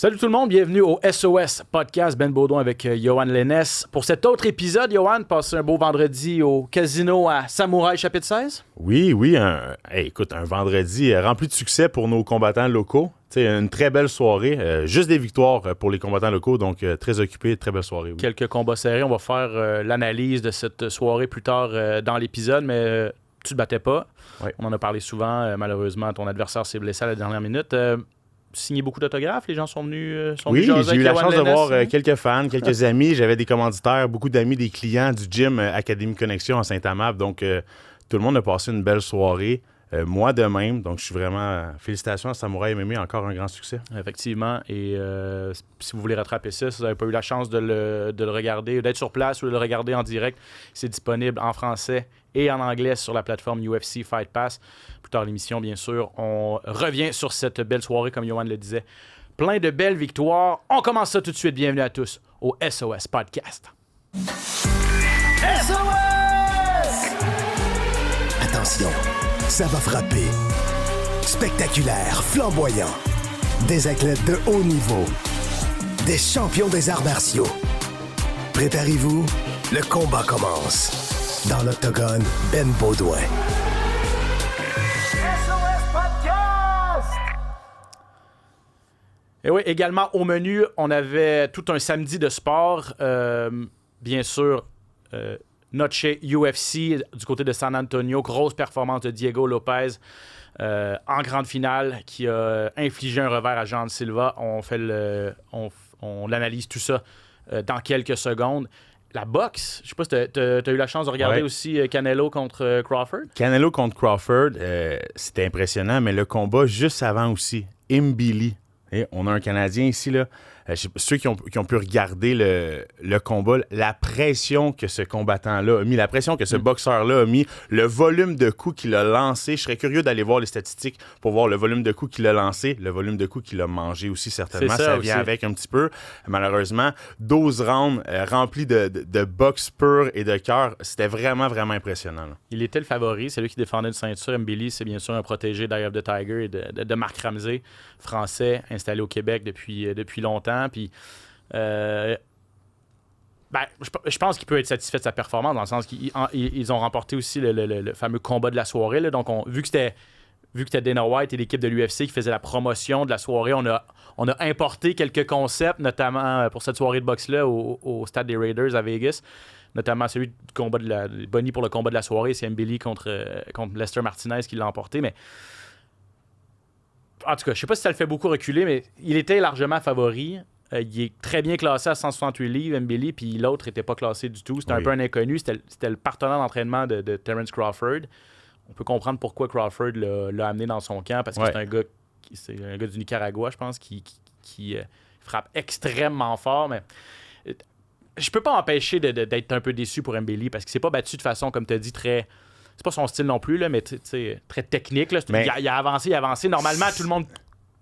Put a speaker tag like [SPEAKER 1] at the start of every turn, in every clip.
[SPEAKER 1] Salut tout le monde, bienvenue au SOS Podcast, Ben Baudouin avec Yohan Lennes. Pour cet autre épisode, Yohan, passez un beau vendredi au casino à Samouraï chapitre 16?
[SPEAKER 2] Oui, écoute, un vendredi rempli de succès pour nos combattants locaux. T'sais, une très belle soirée, juste des victoires pour les combattants locaux, donc très occupé, très belle soirée. Oui.
[SPEAKER 1] Quelques combats serrés, on va faire l'analyse de cette soirée plus tard dans l'épisode, mais tu te battais pas.
[SPEAKER 2] Oui.
[SPEAKER 1] On en a parlé souvent, malheureusement, ton adversaire s'est blessé à la dernière minute. Signé beaucoup d'autographes, les gens sont venus
[SPEAKER 2] Oui, j'ai eu la chance de voir
[SPEAKER 1] Lennes.
[SPEAKER 2] quelques fans, quelques amis, j'avais des commanditaires, beaucoup d'amis, des clients du gym Académie Connexion à Saint-Amable, donc tout le monde a passé une belle soirée. Moi de même, donc je suis vraiment... félicitations à Samouraï MMA, encore un grand succès.
[SPEAKER 1] Effectivement, et si vous voulez rattraper ça, si vous n'avez pas eu la chance de le regarder, d'être sur place ou de le regarder en direct, c'est disponible en français et en anglais sur la plateforme UFC Fight Pass. Plus tard l'émission, bien sûr, on revient sur cette belle soirée, comme Yohan le disait. Plein de belles victoires. On commence ça tout de suite. Bienvenue à tous au SOS Podcast.
[SPEAKER 3] SOS! Attention, ça va frapper. Spectaculaire, flamboyant. Des athlètes de haut niveau. Des champions des arts martiaux. Préparez-vous, le combat commence. Dans l'octogone, Ben Baudouin. SOS Podcast!
[SPEAKER 1] Et oui, également au menu, on avait tout un samedi de sport. Bien sûr, Noche UFC du côté de San Antonio. Grosse performance de Diego Lopez en grande finale qui a infligé un revers à Jean Silva. On l'analyse tout ça dans quelques secondes. La boxe, je sais pas si t'as eu la chance de regarder aussi Canelo contre Crawford.
[SPEAKER 2] Canelo contre Crawford, c'était impressionnant, mais le combat juste avant aussi, Mbili. Et on a un Canadien ici, là. Ceux qui ont pu regarder le combat, la pression que ce combattant-là a mis, la pression que ce boxeur-là a mis, le volume de coups qu'il a lancé. Je serais curieux d'aller voir les statistiques pour voir le volume de coups qu'il a lancé, le volume de coups qu'il a mangé aussi, certainement. Ça vient avec un petit peu, malheureusement. 12 rounds remplis de boxe pure et de cœur. C'était vraiment, vraiment impressionnant, là.
[SPEAKER 1] Il était le favori. C'est lui qui défendait une ceinture. Mbili, c'est bien sûr un protégé d'Eye of the Tiger et de Marc Ramsey, français, installé au Québec depuis longtemps. Puis, je pense qu'il peut être satisfait de sa performance dans le sens qu'ils ont remporté aussi le fameux combat de la soirée. Là. Donc, vu que c'était Dana White et l'équipe de l'UFC qui faisait la promotion de la soirée, on a importé quelques concepts, notamment pour cette soirée de boxe-là au stade des Raiders à Vegas. Notamment celui du combat de Bonnie pour le combat de la soirée, c'est Mbili contre Lester Martinez qui l'a emporté. Mais en tout cas, je sais pas si ça le fait beaucoup reculer, mais il était largement favori. Il est très bien classé à 168 livres, Mbili, puis l'autre n'était pas classé du tout. C'était un peu un inconnu. C'était le partenaire d'entraînement de Terence Crawford. On peut comprendre pourquoi Crawford l'a amené dans son camp, parce que c'est un gars du Nicaragua, je pense, qui frappe extrêmement fort. Mais je peux pas m'empêcher d'être un peu déçu pour Mbili, parce qu'il s'est pas battu de façon, comme tu as dit, très... C'est pas son style non plus, là, mais très technique. Là. Il a avancé. Normalement, tout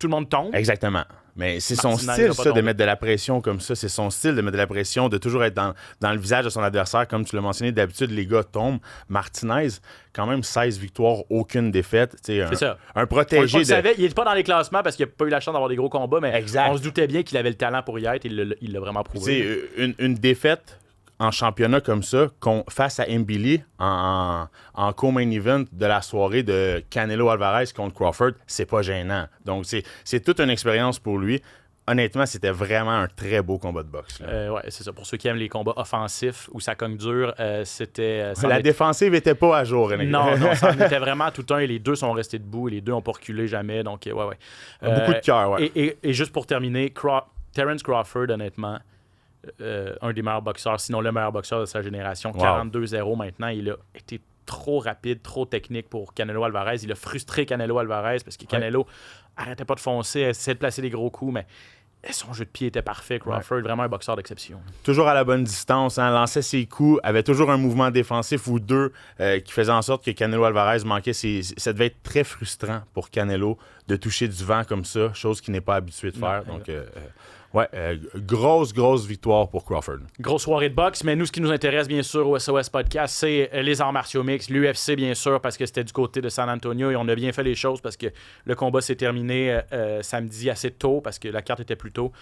[SPEAKER 1] le monde tombe.
[SPEAKER 2] Exactement. Mais c'est
[SPEAKER 1] Martinez,
[SPEAKER 2] son style, ça,
[SPEAKER 1] tomber.
[SPEAKER 2] de mettre de la pression comme ça. C'est son style de mettre de la pression, de toujours être dans le visage de son adversaire. Comme tu l'as mentionné, d'habitude, les gars tombent. Martinez, quand même, 16 victoires, aucune défaite. C'est ça. Un protégé.
[SPEAKER 1] On le savait, il n'était pas dans les classements parce qu'il n'a pas eu la chance d'avoir des gros combats, mais
[SPEAKER 2] exact.
[SPEAKER 1] On se doutait bien qu'il avait le talent pour y être et il l'a vraiment prouvé.
[SPEAKER 2] Une défaite en championnat comme ça, face à Mbili en co-main event de la soirée de Canelo Alvarez contre Crawford, c'est pas gênant. Donc, c'est toute une expérience pour lui. Honnêtement, c'était vraiment un très beau combat de boxe.
[SPEAKER 1] Ouais, c'est ça. Pour ceux qui aiment les combats offensifs où ça cogne dur, c'était...
[SPEAKER 2] La défensive n'était pas à jour.
[SPEAKER 1] Non, ça en était vraiment tout un et les deux sont restés debout et les deux n'ont pas reculé jamais. Donc, ouais.
[SPEAKER 2] Beaucoup de cœur, ouais.
[SPEAKER 1] Et juste pour terminer, Terence Crawford, honnêtement, un des meilleurs boxeurs, sinon le meilleur boxeur de sa génération. Wow. 42-0 maintenant. Il a été trop rapide, trop technique pour Canelo Alvarez. Il a frustré Canelo Alvarez parce que Canelo arrêtait pas de foncer, essayait de placer des gros coups, mais son jeu de pied était parfait. Crawford, vraiment un boxeur d'exception.
[SPEAKER 2] Toujours à la bonne distance, lançait ses coups, avait toujours un mouvement défensif ou deux qui faisait en sorte que Canelo Alvarez manquait. Ça devait être très frustrant pour Canelo de toucher du vent comme ça, chose qu'il n'est pas habitué de faire. Donc, grosse victoire pour Crawford.
[SPEAKER 1] Grosse soirée de boxe, mais nous, ce qui nous intéresse, bien sûr, au SOS Podcast, c'est les arts martiaux mixtes, l'UFC, bien sûr, parce que c'était du côté de San Antonio et on a bien fait les choses parce que le combat s'est terminé samedi assez tôt parce que la carte était plus tôt,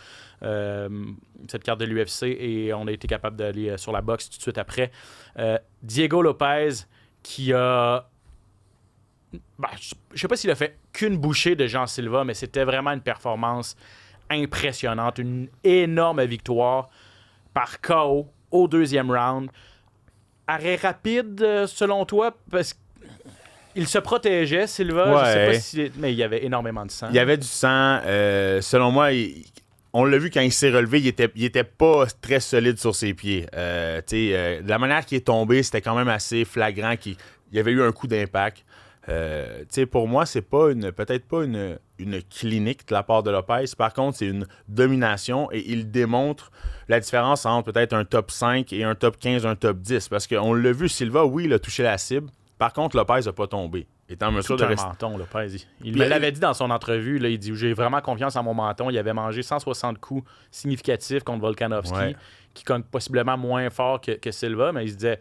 [SPEAKER 1] cette carte de l'UFC, et on a été capable d'aller sur la boxe tout de suite après. Diego Lopez, qui a... je sais pas s'il a fait qu'une bouchée de Jean Silva, mais c'était vraiment une performance impressionnante, une énorme victoire par KO au 2e round. Arrêt rapide, selon toi, parce qu'il se protégeait, Silva.
[SPEAKER 2] Ouais.
[SPEAKER 1] Je sais pas si... Mais il y avait énormément de sang.
[SPEAKER 2] Il y avait du sang. Selon moi, on l'a vu quand il s'est relevé, il était pas très solide sur ses pieds. De la manière qu'il est tombé, c'était quand même assez flagrant qu'il y avait eu un coup d'impact. Pour moi, c'est pas peut-être pas une clinique de la part de Lopez. Par contre, c'est une domination et il démontre la différence entre peut-être un top 5 et un top 15, un top 10. Parce qu'on l'a vu, Silva, oui, il a touché la cible. Par contre, Lopez n'a pas tombé. Il est en mesure de rester.
[SPEAKER 1] Menton, Lopez. Il me l'avait dit dans son entrevue. Là, il dit: j'ai vraiment confiance en mon menton. Il avait mangé 160 coups significatifs contre Volkanovski, qui cogne possiblement moins fort que Silva, mais il se disait: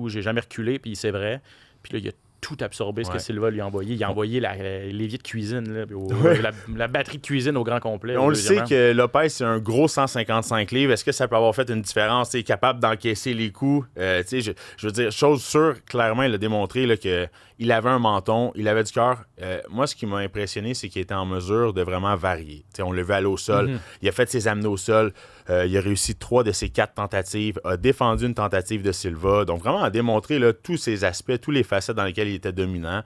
[SPEAKER 1] j'ai jamais reculé, puis c'est vrai. Puis là, il a tout absorbé ce que Silva lui a envoyé. Il a envoyé l'évier de cuisine, là, la batterie de cuisine au grand complet.
[SPEAKER 2] On le sait que Lopez, c'est un gros 155 livres. Est-ce que ça peut avoir fait une différence? Il est capable d'encaisser les coups. Je veux dire, chose sûre, clairement, il a démontré là, qu'il avait un menton, il avait du cœur. Moi, ce qui m'a impressionné, c'est qu'il était en mesure de vraiment varier. On l'a vu aller au sol. Il a fait ses amenés au sol. Il a réussi 3 de ses 4 tentatives, a défendu une tentative de Silva. Donc, vraiment, a démontré là, tous ses aspects, tous les facettes dans lesquels il était dominant.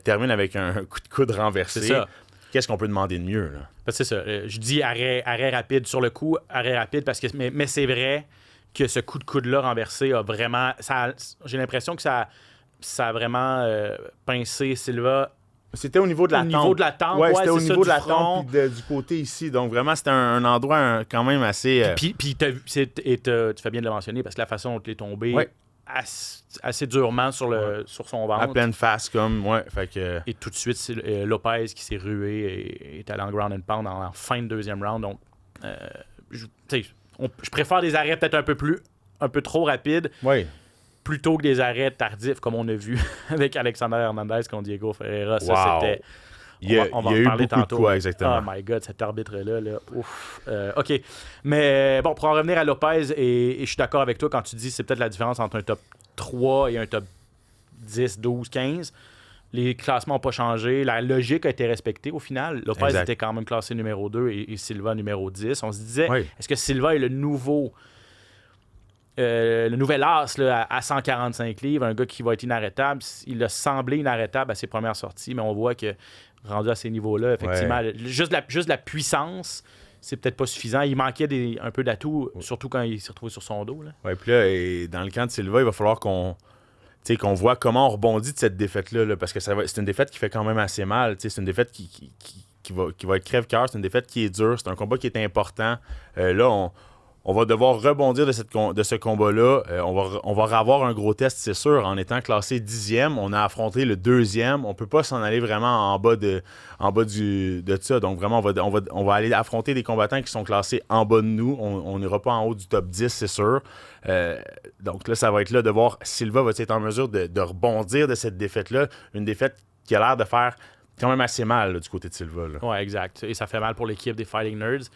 [SPEAKER 2] Termine avec un coup de coude renversé.
[SPEAKER 1] C'est ça.
[SPEAKER 2] Qu'est-ce qu'on peut demander de mieux? Là?
[SPEAKER 1] C'est ça. Je dis arrêt rapide sur le coup, arrêt rapide, parce que mais c'est vrai que ce coup de coude-là renversé a vraiment... j'ai l'impression que ça a vraiment pincé Silva.
[SPEAKER 2] C'était au niveau de la tempe.
[SPEAKER 1] Au niveau de la tempe,
[SPEAKER 2] ouais, c'était au
[SPEAKER 1] c'est
[SPEAKER 2] niveau
[SPEAKER 1] ça,
[SPEAKER 2] de la tempe et du côté ici. Donc, vraiment, c'était un endroit quand même assez...
[SPEAKER 1] Puis tu fais bien de le mentionner, parce que la façon dont il est tombé assez durement sur son ventre.
[SPEAKER 2] À pleine face, comme, fait que...
[SPEAKER 1] Et tout de suite, Lopez qui s'est rué et est allé en ground and pound en fin de 2e round. Donc, je préfère des arrêts peut-être un peu trop rapides.
[SPEAKER 2] Oui.
[SPEAKER 1] Plutôt que des arrêts tardifs, comme on a vu avec Alexander Hernandez contre Diego Ferreira. Ça, c'était... On va en parler tantôt.
[SPEAKER 2] De quoi, exactement.
[SPEAKER 1] Oh my God, cet arbitre-là. Ouf. OK. Mais bon, pour en revenir à Lopez, et je suis d'accord avec toi quand tu dis que c'est peut-être la différence entre un top 3 et un top 10, 12, 15. Les classements n'ont pas changé. La logique a été respectée au final. Lopez était quand même classé numéro 2 et Silva numéro 10. On se disait, est-ce que Silva est le nouvel as là, à 145 livres, un gars qui va être inarrêtable? Il a semblé inarrêtable à ses premières sorties, mais on voit que rendu à ces niveaux-là, effectivement, juste la puissance, c'est peut-être pas suffisant. Il manquait un peu d'atouts, surtout quand il s'est retrouvé sur son dos. Oui,
[SPEAKER 2] puis là, et dans le camp de Silva, il va falloir qu'on voit comment on rebondit de cette défaite-là, là, parce que c'est une défaite qui fait quand même assez mal. C'est une défaite qui va être crève-cœur, c'est une défaite qui est dure, c'est un combat qui est important. Là, on va devoir rebondir de ce combat-là. On va avoir un gros test, c'est sûr. En étant classé 10e, on a affronté le 2e. On ne peut pas s'en aller vraiment en bas de ça. Donc, vraiment, on va aller affronter des combattants qui sont classés en bas de nous. On n'ira pas en haut du top 10, c'est sûr. Donc là, ça va être là de voir Silva va être en mesure de rebondir de cette défaite-là. Une défaite qui a l'air de faire quand même assez mal là, du côté de Silva.
[SPEAKER 1] Oui, exact. Et ça fait mal pour l'équipe des Fighting Nerds.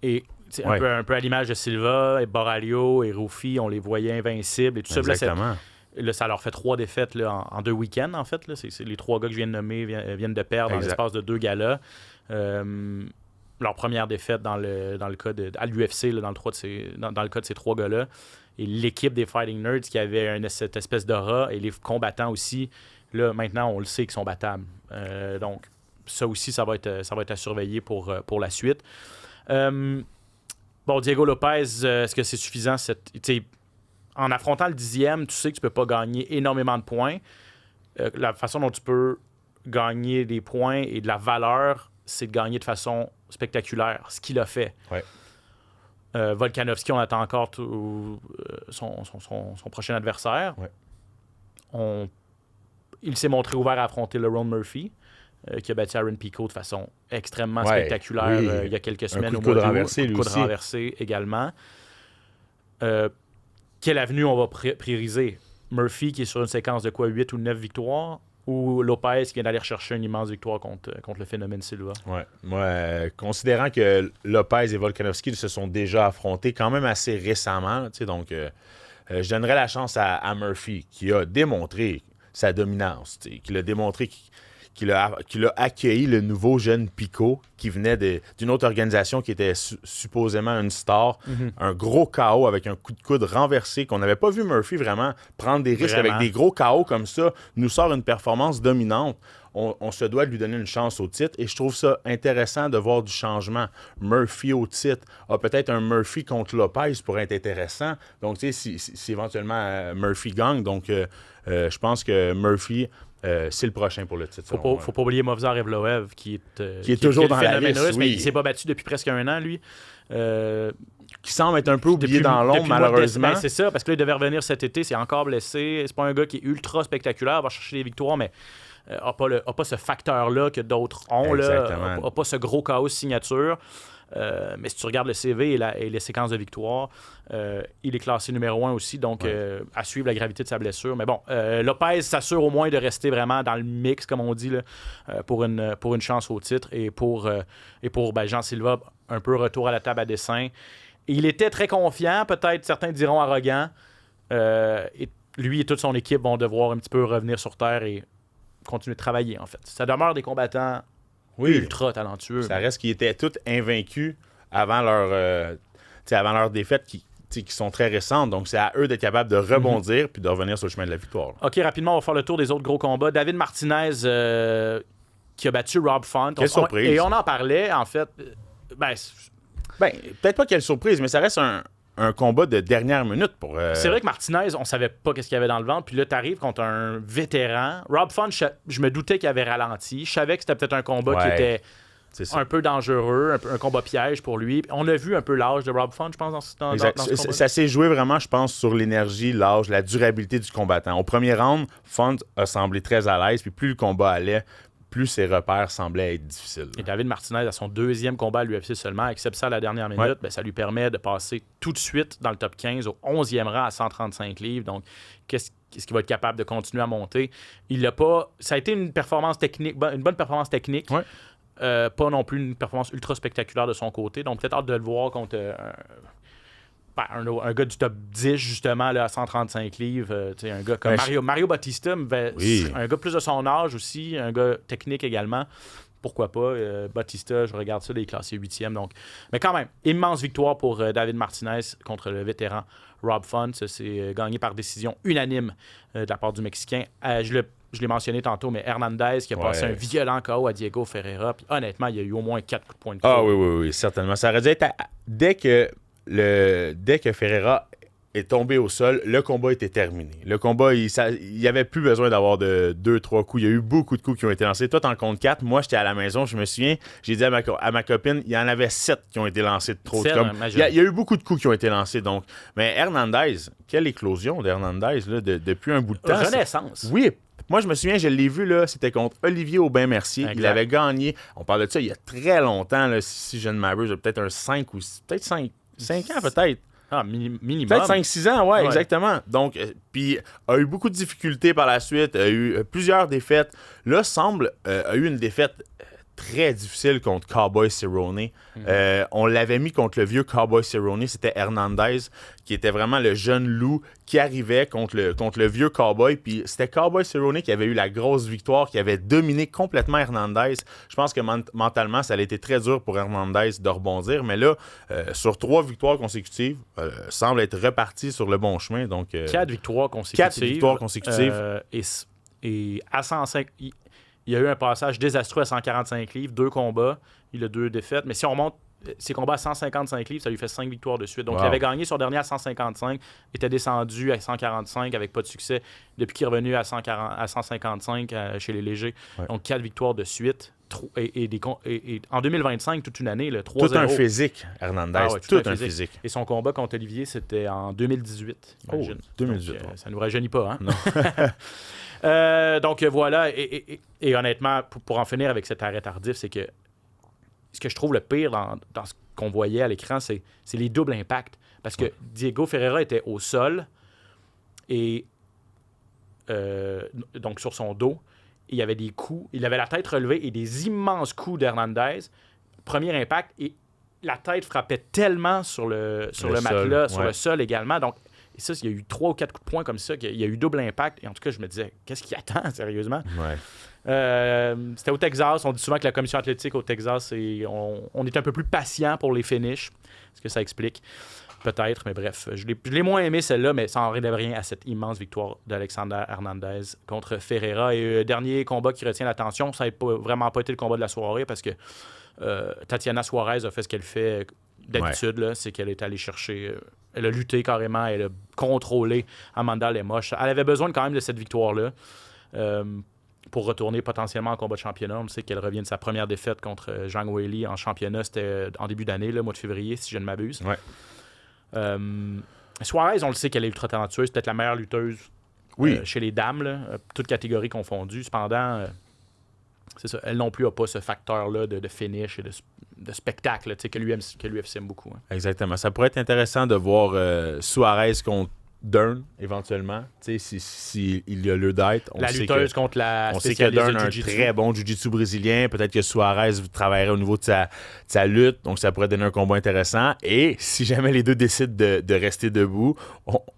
[SPEAKER 1] Et un peu à l'image de Silva, et Borralho et Rufi, on les voyait invincibles et tout ça.
[SPEAKER 2] Exactement.
[SPEAKER 1] Là, ça leur fait 3 défaites là, en 2 week-ends, en fait. Là. C'est les 3 gars que je viens de nommer viennent de perdre dans l'espace de 2 galas. Leur première défaite dans le cas à l'UFC, là, dans le cas de ces 3 gars-là. Et l'équipe des Fighting Nerds qui avait cette espèce d'aura, et les combattants aussi, là, maintenant, on le sait qu'ils sont battables. Donc, ça aussi, ça va être à surveiller pour la suite. Diego Lopez, est-ce que c'est suffisant? En affrontant le 10e, tu sais que tu peux pas gagner énormément de points. La façon dont tu peux gagner des points et de la valeur, c'est de gagner de façon spectaculaire, ce qu'il a fait.
[SPEAKER 2] Ouais.
[SPEAKER 1] Volkanovski, on attend encore son prochain adversaire.
[SPEAKER 2] Ouais.
[SPEAKER 1] Il s'est montré ouvert à affronter Lerone Murphy, qui a battu Aaron Pico de façon extrêmement spectaculaire il y a quelques semaines.
[SPEAKER 2] Un coup de coude renversé, lui aussi.
[SPEAKER 1] Un coup de renversé également. Quelle avenue on va prioriser? Murphy, qui est sur une séquence de 8 ou 9 victoires, ou Lopez qui vient d'aller rechercher une immense victoire contre le phénomène Silva?
[SPEAKER 2] Ouais. Moi, considérant que Lopez et Volkanovski se sont déjà affrontés quand même assez récemment, donc je donnerais la chance à Murphy, qui a démontré sa dominance, qui a démontré qu'il a accueilli le nouveau jeune Pico qui venait d'une autre organisation qui était supposément une star. Un gros KO avec un coup de coude renversé qu'on n'avait pas vu Murphy vraiment prendre des risques avec des gros KO comme ça. Nous sort une performance dominante. On se doit de lui donner une chance au titre et je trouve ça intéressant de voir du changement. Murphy au titre. Peut-être un Murphy contre Lopez pourrait être intéressant. Donc, tu sais, si éventuellement Murphy gagne, donc je pense que Murphy... c'est le prochain pour le titre.
[SPEAKER 1] Faut pas oublier Movsar Evloev qui est
[SPEAKER 2] toujours dans la liste,
[SPEAKER 1] russe, mais il s'est pas battu depuis presque un an, lui.
[SPEAKER 2] Qui semble être un peu oublié dans l'ombre, malheureusement.
[SPEAKER 1] C'est ça, parce que là, il devait revenir cet été, c'est encore blessé. C'est pas un gars qui est ultra spectaculaire, va chercher des victoires, mais n'a pas ce facteur-là que d'autres ont. N'a pas ce gros chaos signature. Mais si tu regardes le CV et les séquences de victoires, il est classé numéro 1 aussi, donc à suivre la gravité de sa blessure. Mais bon, Lopez s'assure au moins de rester vraiment dans le mix, comme on dit, là, pour une chance au titre. Et pour Jean Silva, un peu retour à la table à dessin. Il était très confiant, peut-être certains diront arrogant. Et lui et toute son équipe vont devoir un petit peu revenir sur terre et continuer de travailler, en fait. Ça demeure des combattants ultra talentueux.
[SPEAKER 2] Ça reste qu'ils étaient tous invaincus avant leur défaite qui sont très récentes. Donc, c'est à eux d'être capables de rebondir puis de revenir sur le chemin de la victoire.
[SPEAKER 1] OK, rapidement, on va faire le tour des autres gros combats. David Martinez qui a battu Rob Font.
[SPEAKER 2] Quelle surprise.
[SPEAKER 1] Et on en parlait, en fait.
[SPEAKER 2] Peut-être pas quelle surprise, mais ça reste un combat de dernière minute pour...
[SPEAKER 1] C'est vrai que Martinez, on savait pas qu'est-ce qu'il y avait dans le ventre. Puis là, t'arrives contre un vétéran. Rob Font, je me doutais qu'il avait ralenti. Je savais que c'était peut-être un combat qui était un peu dangereux, un combat piège pour lui. On a vu un peu l'âge de Rob Font, je pense, dans ce combat.
[SPEAKER 2] Ça s'est joué vraiment, je pense, sur l'énergie, l'âge, la durabilité du combattant. Au premier round, Font a semblé très à l'aise. Puis plus le combat allait, plus ses repères semblaient être difficiles.
[SPEAKER 1] Et David Martinez, à son deuxième combat à l'UFC seulement, accepte ça à la dernière minute, ça lui permet de passer tout de suite dans le top 15 au 11e rang à 135 livres. Donc, qu'est-ce qu'il va être capable de continuer à monter? Il l'a pas... Ça a été une performance technique, une bonne performance technique. Pas non plus une performance ultra spectaculaire de son côté. Donc, peut-être hâte de le voir contre un gars du top 10, justement, là, à 135 livres. Un gars comme Mario Bautista, un gars plus de son âge aussi, un gars technique également. Pourquoi pas? Bautista, je regarde ça, il est classé 8e. Donc. Mais quand même, immense victoire pour David Martinez contre le vétéran Rob Font. C'est gagné par décision unanime de la part du Mexicain. Je l'ai mentionné tantôt, mais Hernandez qui a passé un violent KO à Diego Ferreira. Puis honnêtement, il y a eu au moins 4 coups de poing de
[SPEAKER 2] KO. Ah oui, certainement. Ça aurait dû être... Dès que Ferreira est tombé au sol, le combat était terminé. Le combat, il n'y avait plus besoin d'avoir de 2-3 coups. Il y a eu beaucoup de coups qui ont été lancés. Toi, t'en comptes 4. Moi, j'étais à la maison, je me souviens. J'ai dit à ma copine, il y en avait 7 qui ont été lancés de trop. Il y a eu beaucoup de coups qui ont été lancés. Donc. Mais Hernandez, quelle éclossion d'Hernandez là, depuis un bout de temps.
[SPEAKER 1] Renaissance.
[SPEAKER 2] Oui. Moi, je me souviens, je l'ai vu, là, c'était contre Olivier Aubin-Mercier. Exact. Il avait gagné. On parle de ça il y a très longtemps, là, si je ne m'abuse, peut-être un 5 ou peut-être 5 ans, peut-être.
[SPEAKER 1] Ah, minimum.
[SPEAKER 2] Peut-être 5-6 ans, ouais, exactement. Donc, puis a eu beaucoup de difficultés par la suite, a eu plusieurs défaites. Là, a eu une défaite très difficile contre Cowboy Cerrone. On l'avait mis contre le vieux Cowboy Cerrone, c'était Hernandez, qui était vraiment le jeune loup qui arrivait contre le vieux Cowboy. Puis c'était Cowboy Cerrone qui avait eu la grosse victoire, qui avait dominé complètement Hernandez. Je pense que mentalement, ça a été très dur pour Hernandez de rebondir. Mais là, sur 3 victoires consécutives, semble être reparti sur le bon chemin. Donc,
[SPEAKER 1] 4 victoires consécutives.
[SPEAKER 2] 4 victoires consécutives.
[SPEAKER 1] Et à 105... Il y a eu un passage désastreux à 145 livres, 2 combats, il a 2 défaites. Mais si on remonte ses combats à 155 livres, ça lui fait 5 victoires de suite. Donc, il avait gagné son dernier à 155, était descendu à 145 avec pas de succès. Depuis qu'il est revenu à 155 chez les légers. Donc, 4 victoires de suite. Et en 2025, toute une année, le 3-0.
[SPEAKER 2] Tout un physique, Hernandez. Tout un physique.
[SPEAKER 1] Et son combat contre Olivier, c'était en 2018. Imagine.
[SPEAKER 2] 2018.
[SPEAKER 1] Donc, ça ne nous rajeunit pas, hein?
[SPEAKER 2] Non.
[SPEAKER 1] Donc voilà, et honnêtement, pour en finir avec cet arrêt tardif, c'est que ce que je trouve le pire dans ce qu'on voyait à l'écran, c'est les doubles impacts. Parce que Diego Ferreira était au sol, et donc sur son dos, il y avait des coups. Il avait la tête relevée et des immenses coups d'Hernandez. Premier impact, et la tête frappait tellement sur le matelas, sur le sol également. Donc, et ça, il y a eu 3 ou 4 coups de poing comme ça, qu'il y a eu double impact. Et en tout cas, je me disais, qu'est-ce qui attend, sérieusement? C'était au Texas. On dit souvent que la commission athlétique au Texas, on est un peu plus patient pour les finishes. Est-ce que ça explique? Peut-être, mais bref. Je l'ai moins aimé, celle-là, mais ça n'enlève rien à cette immense victoire d'Alexander Hernandez contre Ferreira. Et dernier combat qui retient l'attention, ça n'a vraiment pas été le combat de la soirée parce que Tatiana Suarez a fait ce qu'elle fait d'habitude. Là, c'est qu'elle est allée chercher... elle a lutté carrément, elle a contrôlé Amanda Lemos. Elle avait besoin quand même de cette victoire-là pour retourner potentiellement en combat de championnat. On sait qu'elle revient de sa première défaite contre Zhang Weili en championnat. C'était en début d'année, le mois de février, si je ne m'abuse. Suarez, on le sait qu'elle est ultra talentueuse. C'est peut-être la meilleure lutteuse chez les dames, là, toutes catégories confondues. Cependant, c'est ça, elle non plus n'a pas ce facteur-là de finish et de spectacle que l'UFC aime beaucoup. Hein.
[SPEAKER 2] Exactement. Ça pourrait être intéressant de voir Suarez contre Dern, éventuellement, si il y a lieu d'être.
[SPEAKER 1] La lutteuse contre la
[SPEAKER 2] on sait que Dern a un très bon jiu-jitsu brésilien. Peut-être que Suarez travaillerait au niveau de sa lutte. Donc, ça pourrait donner un combat intéressant. Et si jamais les deux décident de rester debout,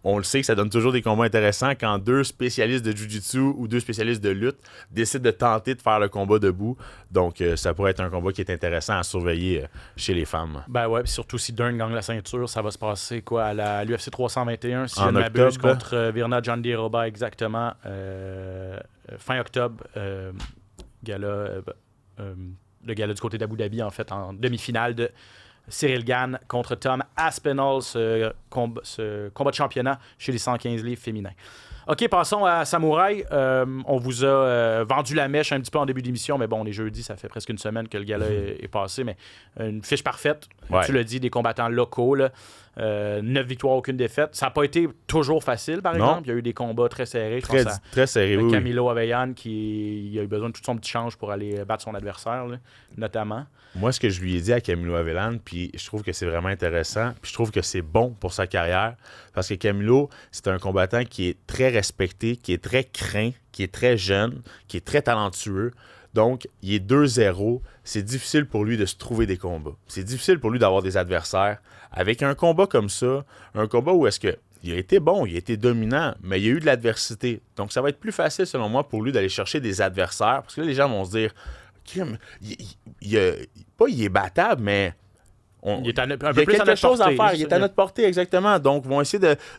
[SPEAKER 2] on le sait que ça donne toujours des combats intéressants quand 2 spécialistes de jiu-jitsu ou 2 spécialistes de lutte décident de tenter de faire le combat debout. Donc, ça pourrait être un combat qui est intéressant à surveiller chez les femmes.
[SPEAKER 1] Ben ouais, puis surtout si Dern gagne la ceinture, ça va se passer quoi à l'UFC 321, si
[SPEAKER 2] en
[SPEAKER 1] je ne m'abuse, contre Virna Jandiroba, exactement. Fin octobre, le gala du côté d'Abu Dhabi, en fait, en demi-finale de Cyril Gane contre Tom Aspinall, ce combat de championnat chez les 115 livres féminins. OK, passons à Samouraï. On vous a vendu la mèche un petit peu en début d'émission, mais bon, on est jeudi, ça fait presque une semaine que le gala est passé, mais une fiche parfaite. Tu l'as dit, des combattants locaux, là. 9 victoires, aucune défaite. Ça n'a pas été toujours facile, par exemple. Il y a eu des combats très serrés.
[SPEAKER 2] Très serrés, oui.
[SPEAKER 1] Camilo Aveyan, qui a eu besoin de tout son petit change pour aller battre son adversaire, là, notamment.
[SPEAKER 2] Moi, ce que je lui ai dit à Camilo Aveyan, puis je trouve que c'est vraiment intéressant, puis je trouve que c'est bon pour sa carrière, parce que Camilo, c'est un combattant qui est très respecté, qui est très craint, qui est très jeune, qui est très talentueux. Donc, il est 2-0. C'est difficile pour lui de se trouver des combats. C'est difficile pour lui d'avoir des adversaires. Avec un combat comme ça, un combat où est-ce que il a été bon, il a été dominant, mais il y a eu de l'adversité. Donc, ça va être plus facile, selon moi, pour lui d'aller chercher des adversaires. Parce que là, les gens vont se dire, il est battable, mais...
[SPEAKER 1] il est un peu
[SPEAKER 2] il y a
[SPEAKER 1] plus
[SPEAKER 2] quelque chose à faire.
[SPEAKER 1] portée.
[SPEAKER 2] Il est à notre portée, exactement. Donc,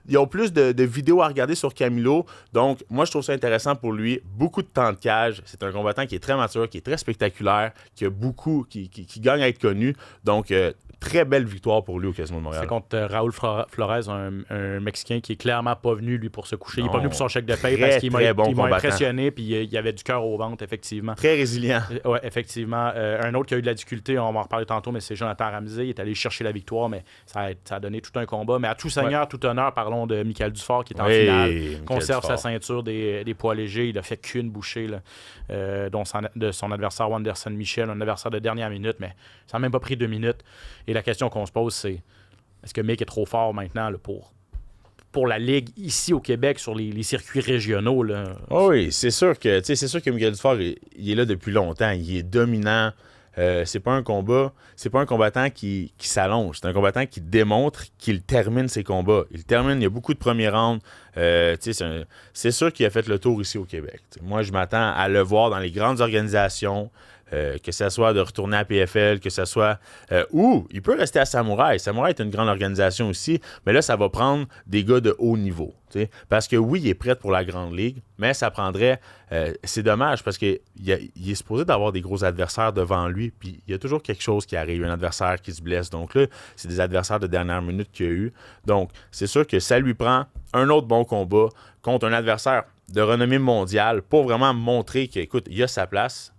[SPEAKER 2] ils ont plus de vidéos à regarder sur Camilo. Donc, moi, je trouve ça intéressant pour lui. Beaucoup de temps de cage. C'est un combattant qui est très mature, qui est très spectaculaire, qui gagne à être connu. Donc, très belle victoire pour lui au Casino de Montréal.
[SPEAKER 1] C'est contre Raoul Flores, un Mexicain qui est clairement pas venu, lui, pour se coucher. Il n'est pas venu pour son chèque de paye parce qu'il m'a impressionné, puis il avait du cœur au ventre, effectivement.
[SPEAKER 2] Très résilient.
[SPEAKER 1] Oui, effectivement. Un autre qui a eu de la difficulté, on va en reparler tantôt, mais c'est Jonathan Ramsey. Il est allé chercher la victoire, mais ça a donné tout un combat. Mais à tout seigneur, tout honneur, parlons de Michael Dufort, qui est en finale, conserve sa ceinture des poids légers. Il a fait qu'une bouchée là, de son adversaire Wanderson Michel, un adversaire de dernière minute, mais ça n'a même pas pris 2 minutes. Et la question qu'on se pose, c'est est-ce que Mick est trop fort maintenant là, pour la Ligue ici au Québec sur les circuits régionaux? Là?
[SPEAKER 2] Oh oui, c'est sûr que Michael Dufort, il est là depuis longtemps. Il est dominant. C'est pas un combattant qui s'allonge. C'est un combattant qui démontre qu'il termine ses combats. Il y a beaucoup de premiers rounds. C'est sûr qu'il a fait le tour ici au Québec. Moi, je m'attends à le voir dans les grandes organisations. Que ce soit de retourner à PFL, que ce soit... ou il peut rester à Samouraï. Samouraï est une grande organisation aussi, mais là, ça va prendre des gars de haut niveau. T'sais. Parce que oui, il est prêt pour la Grande Ligue, mais ça prendrait... c'est dommage parce qu'il est supposé d'avoir des gros adversaires devant lui, puis il y a toujours quelque chose qui arrive, un adversaire qui se blesse. Donc là, c'est des adversaires de dernière minute qu'il y a eu. Donc, c'est sûr que ça lui prend un autre bon combat contre un adversaire de renommée mondiale pour vraiment montrer qu'écoute, il a sa place.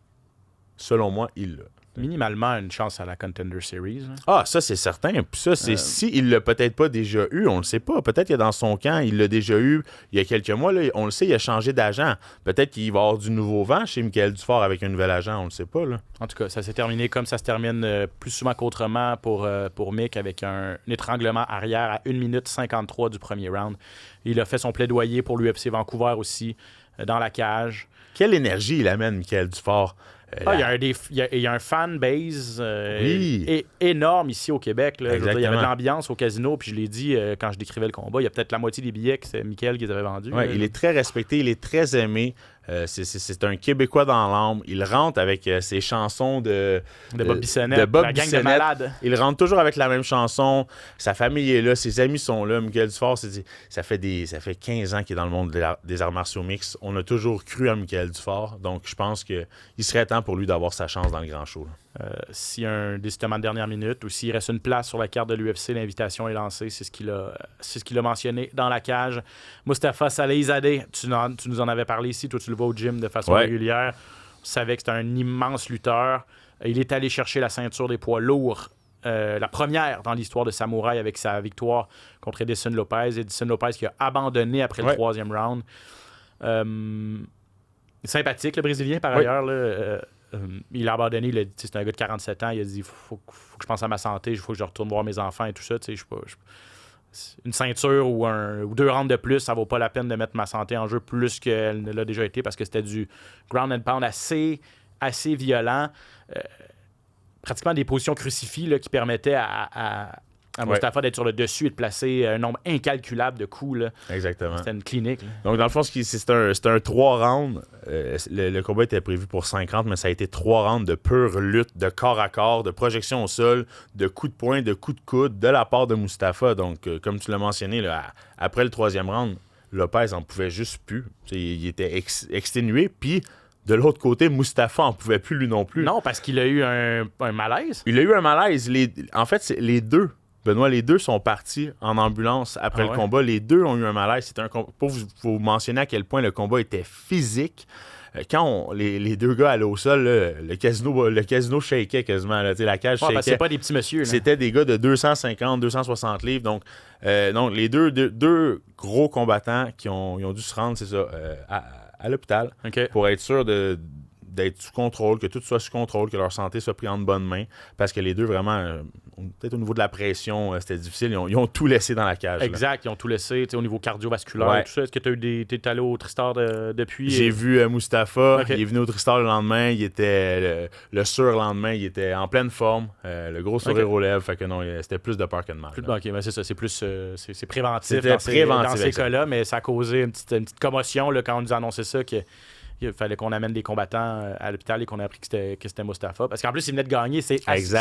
[SPEAKER 2] Selon moi, il l'a.
[SPEAKER 1] Minimalement une chance à la Contender Series. Hein.
[SPEAKER 2] Ah, ça, c'est certain. Puis ça, c'est s'il l'a peut-être pas déjà eu, on le sait pas. Peut-être que dans son camp, il l'a déjà eu il y a quelques mois. Là, on le sait, il a changé d'agent. Peut-être qu'il va y avoir du nouveau vent chez Michael Dufort avec un nouvel agent, on le sait pas. Là.
[SPEAKER 1] En tout cas, ça s'est terminé comme ça se termine plus souvent qu'autrement pour Mick avec un étranglement arrière à 1 minute 53 du premier round. Il a fait son plaidoyer pour l'UFC Vancouver aussi dans la cage.
[SPEAKER 2] Quelle énergie il amène, Michael Dufort.
[SPEAKER 1] Il y a un fan base énorme ici au Québec. Là. Il y avait de l'ambiance au casino, puis je l'ai dit quand je décrivais le combat, il y a peut-être la moitié des billets que c'est Michael qui les avait vendus.
[SPEAKER 2] Ouais, il est très respecté, il est très aimé. C'est un Québécois dans l'âme. Il rentre avec ses chansons de
[SPEAKER 1] Bob Bissonnette, la gang de malades.
[SPEAKER 2] Il rentre toujours avec la même chanson. Sa famille est là, ses amis sont là. Michael Dufort, ça fait 15 ans qu'il est dans le monde des arts martiaux mixtes. On a toujours cru à Michael Dufort. Donc, je pense qu'il serait temps pour lui d'avoir sa chance dans le grand show.
[SPEAKER 1] S'il y a un décidement de dernière minute ou s'il reste une place sur la carte de l'UFC, l'invitation est lancée. C'est ce qu'il a mentionné dans la cage. Mustafa Salehzadeh, tu nous en avais parlé ici. Toi, tu le vois au gym de façon régulière. On savait que c'était un immense lutteur. Il est allé chercher la ceinture des poids lourds. La première dans l'histoire de Samouraï avec sa victoire contre Edson Lopez. Edson Lopez qui a abandonné après le 3e round. Sympathique, le Brésilien, par ailleurs. Là, il a abandonné. C'est un gars de 47 ans. Il a dit faut que je pense à ma santé. Il faut que je retourne voir mes enfants et tout ça. Une ceinture ou 2 rounds de plus, ça vaut pas la peine de mettre ma santé en jeu plus qu'elle ne l'a déjà été parce que c'était du ground and pound assez violent. Pratiquement des positions crucifiées là, qui permettaient à Mustafa d'être sur le dessus et de placer un nombre incalculable de coups. Là.
[SPEAKER 2] Exactement.
[SPEAKER 1] C'était une clinique. Là.
[SPEAKER 2] Donc, dans le fond, c'est un 3 rounds. Le combat était prévu pour 50, mais ça a été 3 rounds de pure lutte, de corps à corps, de projection au sol, de coups de poing, de coups de coude, de la part de Mustafa. Donc, comme tu l'as mentionné, là, après le 3e round, Lopez en pouvait juste plus. Il était exténué. Puis, de l'autre côté, Mustafa en pouvait plus, lui non plus.
[SPEAKER 1] Non, parce qu'il a eu un malaise.
[SPEAKER 2] Il a eu un malaise. En fait, c'est les deux. Benoît, les deux sont partis en ambulance après le combat. Les deux ont eu un malaise. C'était pour vous mentionner à quel point le combat était physique. Quand les deux gars allaient au sol, là, le casino shakeait quasiment. Là, la cage shakeait.
[SPEAKER 1] C'est pas des petits messieurs. Là.
[SPEAKER 2] C'était des gars de 250, 260 livres. Donc les deux gros combattants qui ont dû se rendre, c'est ça, à l'hôpital pour être sûr d'être sous contrôle, que tout soit sous contrôle, que leur santé soit prise en bonne main. Parce que les deux, vraiment, peut-être au niveau de la pression, c'était difficile. Ils ont tout laissé dans la cage.
[SPEAKER 1] Exact, ils ont tout laissé au niveau cardiovasculaire et tout ça. Est-ce que tu es allé au Tristar depuis?
[SPEAKER 2] J'ai vu Mustafa. Il est venu au Tristar le lendemain. Il était le surlendemain. Il était en pleine forme. Le gros sourire aux lèvres. Fait que non, c'était plus de peur que de mal.
[SPEAKER 1] C'est ça. C'est plus c'est préventif
[SPEAKER 2] dans
[SPEAKER 1] ces cas-là, mais ça a causé une petite commotion là, quand on nous a annoncé ça qu'il fallait qu'on amène des combattants à l'hôpital et qu'on a appris que c'était Mustafa. Parce qu'en plus, il venait de gagner. C'est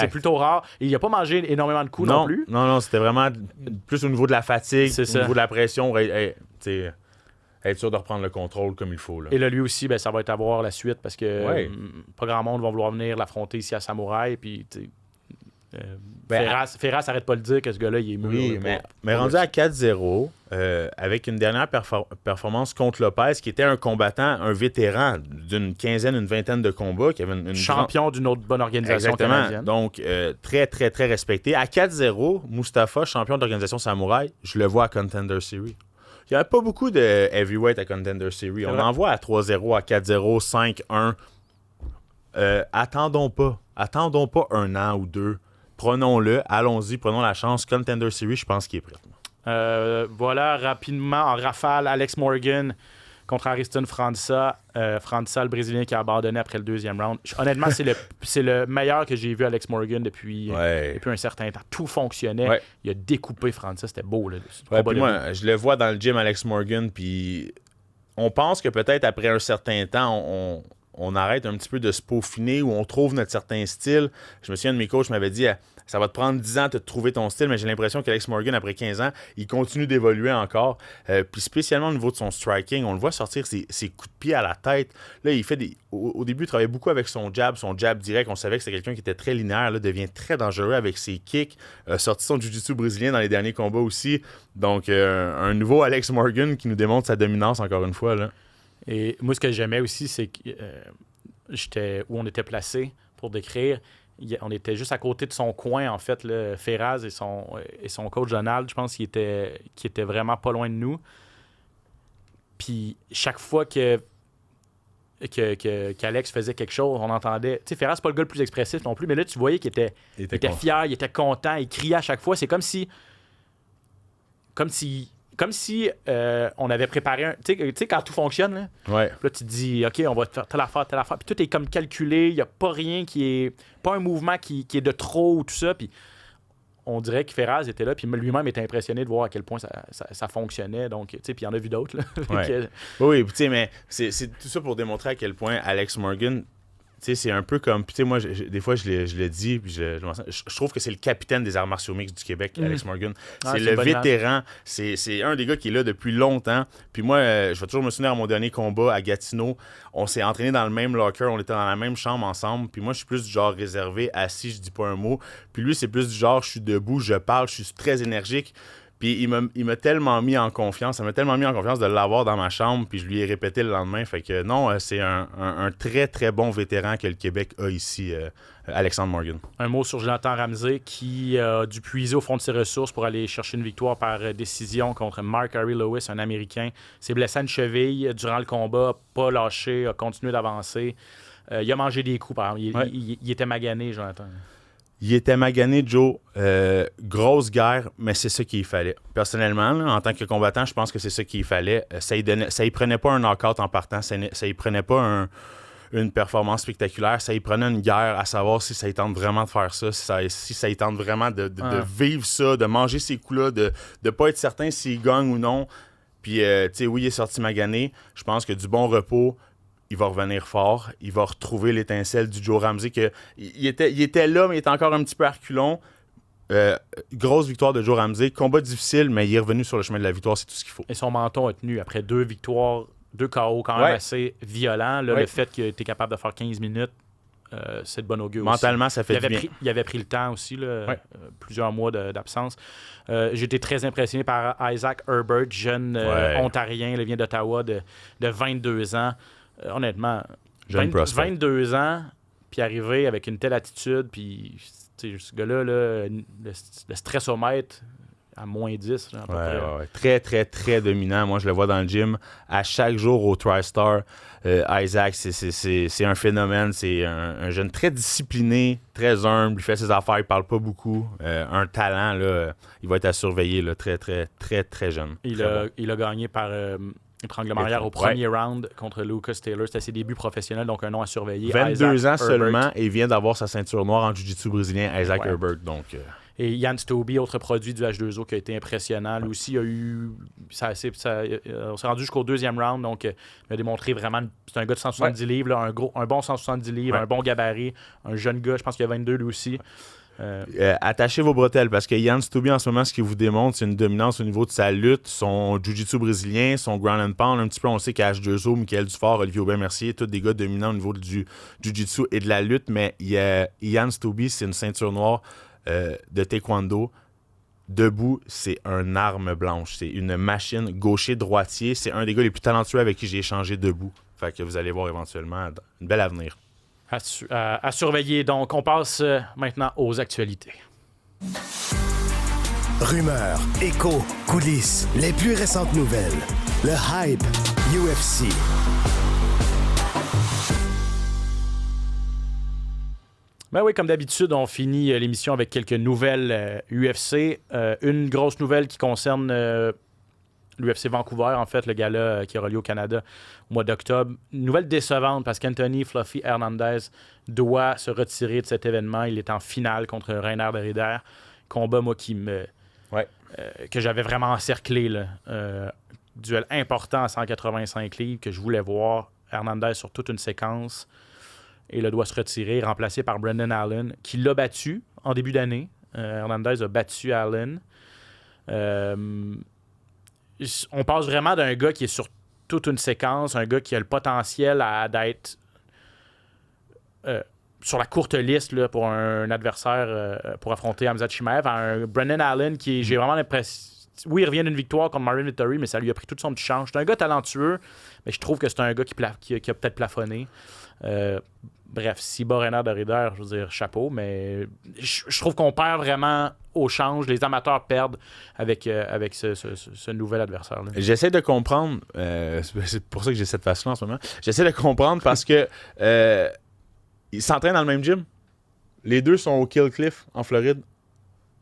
[SPEAKER 1] plutôt rare. Il n'a pas mangé énormément de coups non plus.
[SPEAKER 2] Non, c'était vraiment plus au niveau de la fatigue, au niveau de la pression. Être sûr de reprendre le contrôle comme il faut. Là.
[SPEAKER 1] Et là, lui aussi, ça va être à voir la suite parce que pas grand monde va vouloir venir l'affronter ici à Samouraï. Puis, Ferras arrête pas de dire que ce gars-là, il est mûr.
[SPEAKER 2] Oui, mais rendu à 4-0, avec une dernière performance contre Lopez, qui était un combattant, un vétéran d'une quinzaine, une vingtaine de combats, qui avait une
[SPEAKER 1] champion d'une autre bonne organisation canadienne.
[SPEAKER 2] Donc, très, très, très respecté. À 4-0, Mustafa, champion d'organisation Samouraï, je le vois à Contender Series. Il n'y avait pas beaucoup de heavyweight à Contender Series. On en voit à 3-0, à 4-0, 5-1. Attendons pas un an ou deux. Prenons-le, allons-y, prenons la chance. Contender Series, je pense qu'il est prêt.
[SPEAKER 1] Voilà, rapidement, en rafale, Alex Morgan contre Ariston França. França, le Brésilien qui a abandonné après le 2e round. Honnêtement, c'est le meilleur que j'ai vu Alex Morgan depuis un certain temps. Tout fonctionnait. Ouais. Il a découpé França, c'était beau. Là,
[SPEAKER 2] moi, je le vois dans le gym, Alex Morgan, puis on pense que peut-être après un certain temps, on arrête un petit peu de se peaufiner ou on trouve notre certain style. Je me souviens de mes coachs m'avaient dit ça va te prendre 10 ans de trouver ton style, mais j'ai l'impression qu'Alex Morgan, après 15 ans, il continue d'évoluer encore. Puis spécialement au niveau de son striking, on le voit sortir ses coups de pied à la tête. Là, il fait au début, il travaillait beaucoup avec son jab direct. On savait que c'était quelqu'un qui était très linéaire, là, devient très dangereux avec ses kicks. Sorti son jiu-jitsu brésilien dans les derniers combats aussi. Donc, un nouveau Alex Morgan qui nous démontre sa dominance encore une fois, là.
[SPEAKER 1] Et moi, ce que j'aimais aussi, c'est que où on était placé pour décrire. On était juste à côté de son coin, en fait, là, Ferraz et son coach Donald, je pense, qui était vraiment pas loin de nous. Puis chaque fois qu'Alex faisait quelque chose, on entendait... Tu sais, Ferraz, c'est pas le gars le plus expressif non plus, mais là, tu voyais qu'il était fier, il était content, il criait à chaque fois. C'est comme si comme si on avait préparé un. Tu sais, quand tout fonctionne, là,
[SPEAKER 2] Ouais.
[SPEAKER 1] là, tu te dis, OK, on va faire telle affaire. Puis tout est comme calculé. Il n'y a pas rien qui est. Pas un mouvement qui est de trop ou tout ça. Puis on dirait que Ferraz était là. Puis lui-même était impressionné de voir à quel point ça fonctionnait. Donc, tu sais, puis il y en a vu d'autres. Là.
[SPEAKER 2] Ouais. Oui, tu sais, mais c'est tout ça pour démontrer à quel point Alex Morgan. Tu sais, c'est un peu comme. Puis, tu sais, moi, des fois, je le dis, puis je trouve que c'est le capitaine des arts martiaux mixtes du Québec, Alex Morgan. C'est le vétéran. C'est un des gars qui est là depuis longtemps. Puis, moi, je vais toujours me souvenir à mon dernier combat à Gatineau. On s'est entraîné dans le même locker, on était dans la même chambre ensemble. Puis, moi, je suis plus du genre réservé, assis, je dis pas un mot. Puis, lui, c'est plus du genre, je suis debout, je parle, je suis très énergique. Puis il m'a tellement mis en confiance, ça m'a tellement mis en confiance de l'avoir dans ma chambre, puis je lui ai répété le lendemain. Fait que non, c'est un très, très bon vétéran que le Québec a ici, Alexandre Morgan.
[SPEAKER 1] Un mot sur Jonathan Ramsey qui a dû puiser au fond de ses ressources pour aller chercher une victoire par décision contre Mark Harry Lewis, un Américain. S'est blessé à une cheville durant le combat, pas lâché, a continué d'avancer. Il a mangé des coups, par exemple. Il était magané, Jonathan.
[SPEAKER 2] Il était magané, Joe. Grosse guerre, mais c'est ça qu'il fallait. Personnellement, là, en tant que combattant, je pense que c'est ça qu'il fallait. Ça y prenait pas un knockout en partant. Ça y prenait pas une performance spectaculaire. Ça y prenait une guerre à savoir si ça y tente vraiment de faire ça, si ça y tente vraiment de vivre ça, de manger ces coups-là, de pas être certain s'il gagne ou non. Puis, tu sais, oui, il est sorti magané. Je pense que du bon repos, il va revenir fort. Il va retrouver l'étincelle du Joe Ramsey. Il était là, mais il était encore un petit peu à reculons. Grosse victoire de Joe Ramsey. Combat difficile, mais il est revenu sur le chemin de la victoire. C'est tout ce qu'il faut.
[SPEAKER 1] Et son menton a tenu après 2 victoires, 2 KO quand même assez violents. Là, le fait qu'il était capable de faire 15 minutes, c'est de bon augure.
[SPEAKER 2] Mentalement,
[SPEAKER 1] aussi.
[SPEAKER 2] Ça fait du bien.
[SPEAKER 1] Il avait pris le temps aussi, là, plusieurs mois d'absence. J'ai été très impressionné par Isaac Herbert, jeune Ontarien, il vient d'Ottawa, de 22 ans. Honnêtement, 22 ans, puis arriver avec une telle attitude, puis ce gars-là, là, le stressomètre à moins 10. Là, à peu près.
[SPEAKER 2] Très, très, très dominant. Moi, je le vois dans le gym à chaque jour au TriStar. Isaac, c'est un phénomène. C'est un jeune très discipliné, très humble. Il fait ses affaires, il parle pas beaucoup. Un talent, là, il va être à surveiller, là, très, très, très, très jeune. Il
[SPEAKER 1] a gagné par étranglement arrière au premier round contre Lucas Taylor. C'était ses débuts professionnels, donc un nom à surveiller.
[SPEAKER 2] 22
[SPEAKER 1] Isaac
[SPEAKER 2] ans seulement et il vient d'avoir sa ceinture noire en jiu-jitsu brésilien, Isaac Herbert. Donc,
[SPEAKER 1] Et Jan Stobie, autre produit du H2O qui a été impressionnant. Lui aussi, il a eu. On s'est rendu jusqu'au 2e round, donc il a démontré vraiment. C'est un gars de 170 livres, là, un bon 170 livres, un bon gabarit, un jeune gars, je pense qu'il a 22 lui aussi.
[SPEAKER 2] Attachez vos bretelles parce que Jan Stobie en ce moment ce qu'il vous démontre c'est une dominance au niveau de sa lutte, son jiu-jitsu brésilien, son ground and pound, un petit peu on sait qu'à H2O, Michael Dufort, Olivier Aubin-Mercier, tous des gars dominants au niveau du jiu-jitsu et de la lutte, mais Jan Stobie c'est une ceinture noire de taekwondo. Debout, c'est une arme blanche, c'est une machine gaucher-droitier, c'est un des gars les plus talentueux avec qui j'ai échangé debout, fait que vous allez voir éventuellement un bel avenir.
[SPEAKER 1] À surveiller. Donc, on passe maintenant aux actualités.
[SPEAKER 3] Rumeurs, échos, coulisses, les plus récentes nouvelles. Le hype UFC.
[SPEAKER 1] Ben oui, comme d'habitude, on finit l'émission avec quelques nouvelles UFC. Une grosse nouvelle qui concerne l'UFC Vancouver, en fait, le gala qui aura lieu au Canada au mois d'octobre. Une nouvelle décevante parce qu'Anthony Fluffy Hernandez doit se retirer de cet événement. Il est en finale contre Reiner de Ridder. Combat, moi, que j'avais vraiment encerclé. Là. Duel important à 185 livres que je voulais voir. Hernandez sur toute une séquence. Et il doit se retirer, remplacé par Brendan Allen, qui l'a battu en début d'année. Hernandez a battu Allen. On passe vraiment d'un gars qui est sur toute une séquence, un gars qui a le potentiel d'être sur la courte liste là, pour un adversaire pour affronter Khamzat Chimaev, à un Brendan Allen qui, j'ai vraiment l'impression... Oui, il revient d'une victoire contre Marvin Vettori, mais ça lui a pris tout son petit change. C'est un gars talentueux, mais je trouve que c'est un gars qui a peut-être plafonné. Bref, si Reiner de Ridder, je veux dire, chapeau, mais je trouve qu'on perd vraiment au change. Les amateurs perdent avec ce nouvel adversaire-là.
[SPEAKER 2] J'essaie de comprendre, c'est pour ça que j'ai cette face-là en ce moment. J'essaie de comprendre parce que ils s'entraînent dans le même gym. Les deux sont au Kill Cliff, en Floride.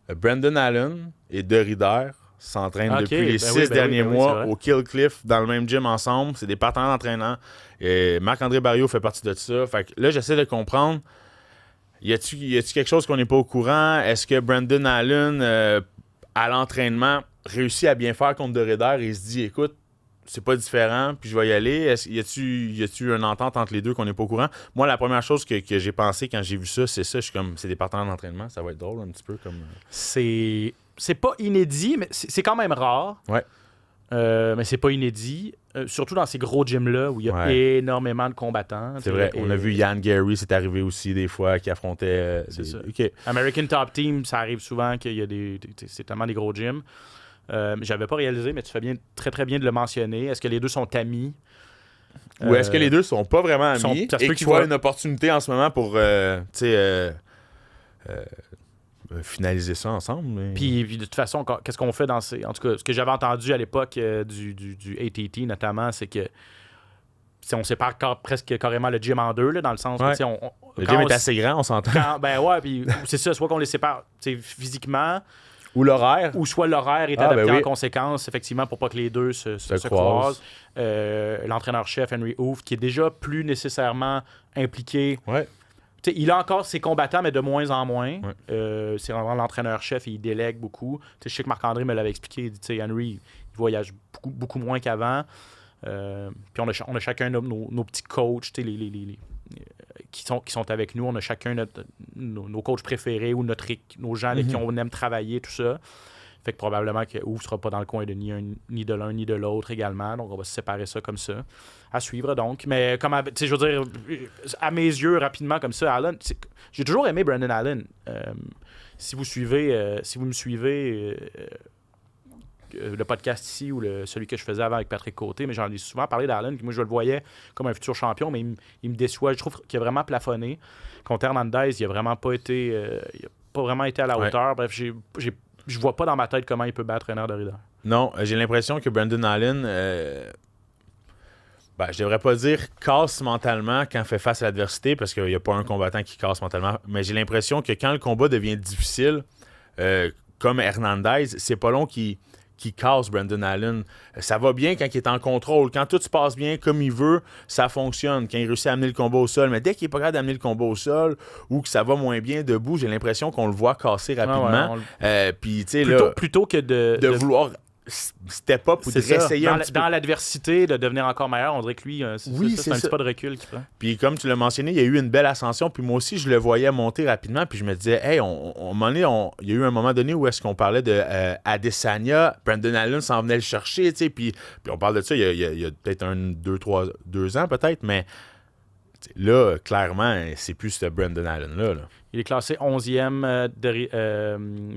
[SPEAKER 2] Brendan Allen et De Ridder s'entraînent
[SPEAKER 1] Ok,
[SPEAKER 2] depuis les
[SPEAKER 1] ben
[SPEAKER 2] 6
[SPEAKER 1] oui,
[SPEAKER 2] derniers
[SPEAKER 1] ben oui,
[SPEAKER 2] mois
[SPEAKER 1] c'est vrai.
[SPEAKER 2] au Kill Cliff, dans le même gym ensemble. C'est des partenaires d'entraînement. Et Marc-André Barriot fait partie de ça. Fait que là, j'essaie de comprendre. Y a-tu quelque chose qu'on n'est pas au courant? Est-ce que Brandon Allen, à l'entraînement, réussit à bien faire contre Derrida et il se dit, écoute, c'est pas différent, puis je vais y aller. Y a-tu une entente entre les deux qu'on n'est pas au courant? Moi, la première chose que j'ai pensé quand j'ai vu ça, c'est ça. Je suis comme, c'est des partenaires d'entraînement. Ça va être drôle un petit peu comme...
[SPEAKER 1] C'est pas inédit, mais c'est quand même rare.
[SPEAKER 2] Ouais.
[SPEAKER 1] Mais c'est pas inédit. Surtout dans ces gros gyms-là où il y a énormément de combattants.
[SPEAKER 2] C'est vrai. On a vu Ian Gary, c'est arrivé aussi des fois, qui affrontait...
[SPEAKER 1] c'est ça.
[SPEAKER 2] OK.
[SPEAKER 1] American Top Team, ça arrive souvent qu'il y a c'est tellement des gros gyms. J'avais pas réalisé, mais tu fais très très bien de le mentionner. Est-ce que les deux sont amis?
[SPEAKER 2] Ou est-ce que les deux sont pas vraiment amis
[SPEAKER 1] ça se
[SPEAKER 2] et
[SPEAKER 1] peut
[SPEAKER 2] qu'ils
[SPEAKER 1] qu'ils
[SPEAKER 2] voient
[SPEAKER 1] voient-
[SPEAKER 2] une opportunité en ce moment pour finaliser ça ensemble? Mais...
[SPEAKER 1] Puis de toute façon, qu'est-ce qu'on fait dans ces... En tout cas, ce que j'avais entendu à l'époque du ATT notamment, c'est que on sépare presque carrément le gym en deux, là, dans le sens
[SPEAKER 2] Ouais.
[SPEAKER 1] que
[SPEAKER 2] Le gym est assez grand, on s'entend.
[SPEAKER 1] ben ouais, puis c'est ça, soit qu'on les sépare physiquement,
[SPEAKER 2] Ou l'horaire.
[SPEAKER 1] ou soit l'horaire est
[SPEAKER 2] Ah,
[SPEAKER 1] adapté
[SPEAKER 2] ben oui.
[SPEAKER 1] en conséquence, effectivement, pour pas que les deux se
[SPEAKER 2] croisent.
[SPEAKER 1] croisent. L'entraîneur-chef, Henry Hooft, qui est déjà plus nécessairement impliqué.
[SPEAKER 2] Ouais.
[SPEAKER 1] T'sais, il a encore ses combattants, mais de moins en moins.
[SPEAKER 2] Ouais.
[SPEAKER 1] C'est vraiment l'entraîneur-chef et il délègue beaucoup. T'sais, je sais que Marc-André me l'avait expliqué. Il dit, Henry, il voyage beaucoup moins qu'avant. Puis on a chacun nos petits coachs qui sont avec nous. On a chacun nos coachs préférés ou nos gens avec qui on aime travailler, tout ça. Fait que probablement que Ouf sera pas dans le coin de ni de l'un ni de l'autre également. Donc on va se séparer ça comme ça. À suivre donc. Mais comme je veux dire, à mes yeux, rapidement comme ça, Allen, j'ai toujours aimé Brandon Allen. Si vous me suivez le podcast ici ou celui que je faisais avant avec Patrick Côté, mais j'en ai souvent parlé d'Allen, puis moi je le voyais comme un futur champion, mais il me déçoit. Je trouve qu'il a vraiment plafonné. Contre Hernandez, il a vraiment pas été il a pas vraiment été à la hauteur. Bref, je vois pas dans ma tête comment il peut battre Renan Derrida.
[SPEAKER 2] Non, j'ai l'impression que Brandon Allen, je devrais pas dire casse mentalement quand il fait face à l'adversité, parce qu'il n'y a pas un combattant qui casse mentalement, mais j'ai l'impression que quand le combat devient difficile, comme Hernandez, c'est pas long qu'il casse Brandon Allen. Ça va bien quand il est en contrôle. Quand tout se passe bien comme il veut, ça fonctionne. Quand il réussit à amener le combat au sol. Mais dès qu'il n'est pas capable d'amener le combat au sol ou que ça va moins bien debout, j'ai l'impression qu'on le voit casser rapidement. Puis, tu sais,
[SPEAKER 1] plutôt que de
[SPEAKER 2] vouloir step up ou de réessayer un petit peu.
[SPEAKER 1] Dans l'adversité, de devenir encore meilleur, on dirait que lui, c'est un petit pas de recul qu'il prend.
[SPEAKER 2] Puis comme tu l'as mentionné, il y a eu une belle ascension. Puis moi aussi, je le voyais monter rapidement. Puis je me disais, hey, il y a eu un moment donné où est-ce qu'on parlait de Adesanya, Brandon Allen s'en venait le chercher, tu sais. Puis on parle de ça il y a peut-être 2 ans peut-être, mais là, clairement, c'est plus ce Brandon Allen-là. Là.
[SPEAKER 1] Il est classé 11e,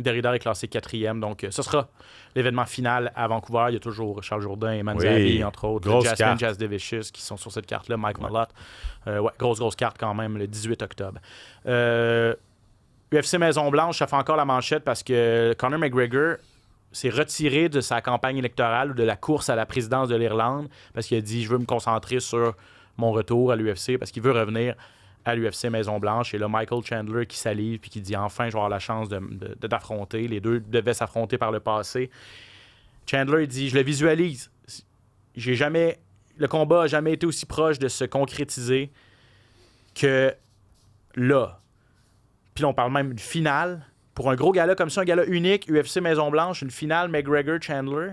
[SPEAKER 1] Derrida est classé 4e, donc ce sera l'événement final à Vancouver. Il y a toujours Charles Jourdain et Manzari, entre autres. Jasmine Jasdevicius qui sont sur cette carte-là, Mike Malott. Grosse carte quand même, le 18 octobre. UFC Maison-Blanche, ça fait encore la manchette parce que Conor McGregor s'est retiré de sa campagne électorale ou de la course à la présidence de l'Irlande parce qu'il a dit « Je veux me concentrer sur mon retour à l'UFC » parce qu'il veut revenir à l'UFC Maison-Blanche. Et là, Michael Chandler qui salive puis qui dit « Enfin, je vais avoir la chance d'affronter. » Les deux devaient s'affronter par le passé. Chandler, il dit « Je le visualise. Le combat n'a jamais été aussi proche de se concrétiser que là. » Puis là, on parle même d'une finale. Pour un gros gala comme ça, un gala unique, UFC Maison-Blanche, une finale McGregor-Chandler.